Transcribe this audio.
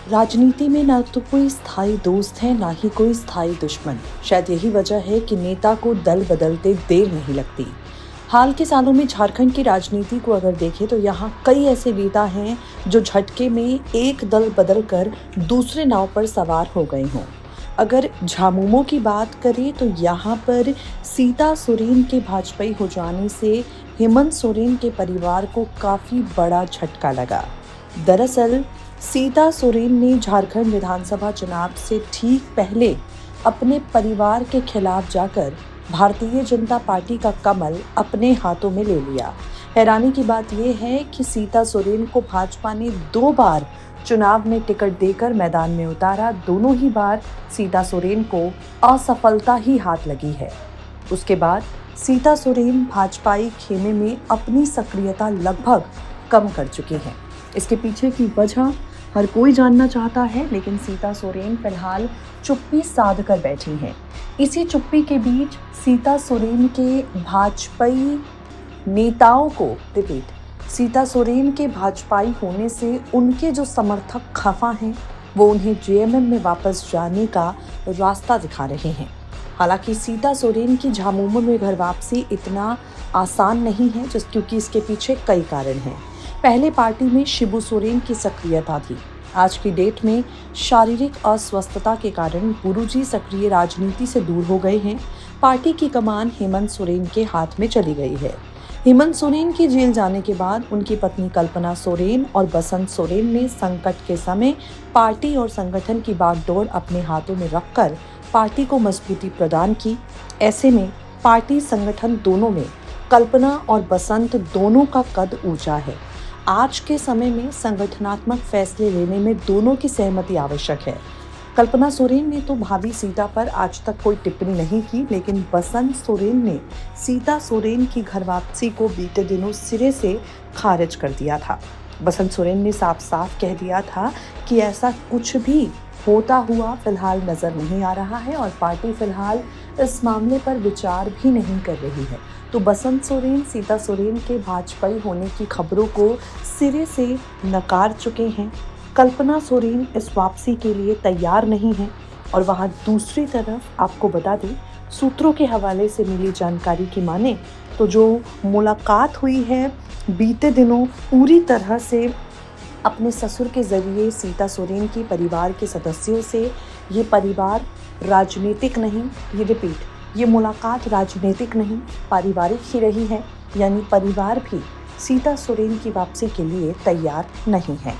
राजनीति में ना तो कोई स्थायी दोस्त है, ना ही कोई स्थायी दुश्मन। शायद यही वजह है कि नेता को दल बदलते देर नहीं लगती। हाल के सालों में झारखंड की राजनीति को अगर देखें तो यहाँ कई ऐसे नेता हैं जो झटके में एक दल बदलकर दूसरे नाव पर सवार हो गए हों। अगर झामुमो की बात करें तो यहाँ पर सीता सोरेन के भाजपाई हो जाने से हेमंत सोरेन के परिवार को काफ़ी बड़ा झटका लगा। दरअसल सीता सोरेन ने झारखंड विधानसभा चुनाव से ठीक पहले अपने परिवार के खिलाफ जाकर भारतीय जनता पार्टी का कमल अपने हाथों में ले लिया। हैरानी की बात यह है कि सीता सोरेन को भाजपा ने 2 बार चुनाव में टिकट देकर मैदान में उतारा। दोनों ही बार सीता सोरेन को असफलता ही हाथ लगी है। उसके बाद सीता सोरेन भाजपाई खेमे में अपनी सक्रियता लगभग कम कर चुके हैं। इसके पीछे की वजह हर कोई जानना चाहता है, लेकिन सीता सोरेन फिलहाल चुप्पी साध कर बैठी हैं। इसी चुप्पी के बीच सीता सोरेन के भाजपाई नेताओं को सीता सोरेन के भाजपाई होने से उनके जो समर्थक खफा हैं, वो उन्हें जेएमएम में वापस जाने का रास्ता दिखा रहे हैं। हालांकि सीता सोरेन की झामुमो में घर वापसी इतना आसान नहीं है, क्योंकि इसके पीछे कई कारण हैं। पहले पार्टी में शिबू सोरेन की सक्रियता थी। आज की डेट में शारीरिक अस्वस्थता के कारण गुरुजी सक्रिय राजनीति से दूर हो गए हैं। पार्टी की कमान हेमंत सोरेन के हाथ में चली गई है। हेमंत सोरेन के जेल जाने के बाद उनकी पत्नी कल्पना सोरेन और बसंत सोरेन ने संकट के समय पार्टी और संगठन की बागडोर अपने हाथों में रखकर पार्टी को मजबूती प्रदान की। ऐसे में पार्टी संगठन दोनों में कल्पना और बसंत दोनों का कद ऊंचा है। आज के समय में संगठनात्मक फैसले लेने में दोनों की सहमति आवश्यक है। कल्पना सोरेन ने तो भाभी सीता पर आज तक कोई टिप्पणी नहीं की, लेकिन बसंत सोरेन ने सीता सोरेन की घर वापसी को बीते दिनों सिरे से खारिज कर दिया था। बसंत सोरेन ने साफ साफ कह दिया था कि ऐसा कुछ भी होता हुआ फिलहाल नजर नहीं आ रहा है और पार्टी फिलहाल इस मामले पर विचार भी नहीं कर रही है। तो बसंत सोरेन सीता सोरेन के भाजपाई होने की खबरों को सिरे से नकार चुके हैं। कल्पना सोरेन इस वापसी के लिए तैयार नहीं है। और वहां दूसरी तरफ आपको बता दें, सूत्रों के हवाले से मिली जानकारी की माने तो जो मुलाकात हुई है बीते दिनों पूरी तरह से अपने ससुर के जरिए सीता सोरेन की परिवार के सदस्यों से, ये परिवार राजनीतिक नहीं, ये मुलाकात राजनीतिक नहीं पारिवारिक ही रही है। यानी परिवार भी सीता सोरेन की वापसी के लिए तैयार नहीं है।